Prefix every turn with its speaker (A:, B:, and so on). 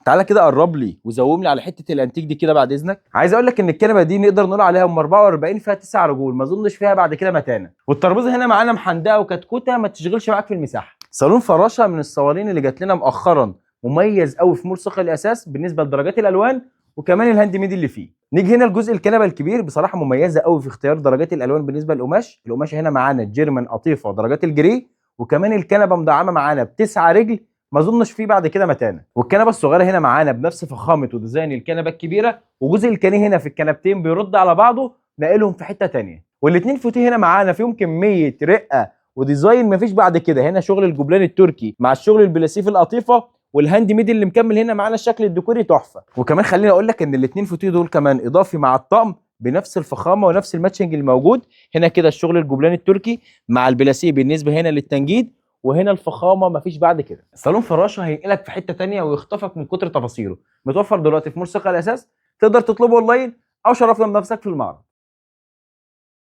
A: تعالى كده قرب لي وزوم لي على حته الانتيك دي كده بعد اذنك. عايز اقول لك ان الكنبه دي نقدر نقول عليها ام 44 فيها 9 رجول، ما اظنش فيها بعد كده متانه. والترابيزه هنا معانا محندقه وكتكوته ما تشغلش معاك في المساحه. صالون فراشه من الصوالين اللي جات لنا مؤخرا، مميز قوي في مول ثقل الاساس بالنسبه لدرجات الالوان وكمان الهاند ميد اللي فيه. نيجي هنا لجزء الكنبه الكبير، بصراحه مميزه قوي في اختيار درجات الالوان بالنسبه للقماش. القماشه هنا معانا جيرمان قطيفه درجات الجري، وكمان الكنبه مدعمه معانا بتسعة رجل، ما اظنش فيه بعد كده متانه. والكنبه الصغيره هنا معانا بنفس فخامه وديزاين الكنبه الكبيره، وجزء الكانيه هنا في الكنبتين بيرد على بعضه ناقلهم في حته ثانيه. والاثنين فوتيه هنا معانا فيهم كميه رقه وديزاين مفيش بعد كده. هنا شغل الجبلان التركي مع الشغل البلاسيف القطيفه والهاند ميد اللي مكمل هنا معانا الشكل الديكوري تحفه. وكمان خليني اقول لك ان الاثنين فوتيه دول كمان اضافي مع الطقم بنفس الفخامه ونفس الماتشنج الموجود. هنا كده الشغل الجبلان التركي مع البلاسيه بالنسبه هنا للتنجيد، وهنا الفخامه مفيش بعد كده. صالون فراشه هينقلك في حته ثانيه ويخطفك من كتر تفاصيله. متوفر دلوقتي في مول ثقل الاساس، تقدر تطلبه اونلاين او شرفنا بنفسك في المعرض.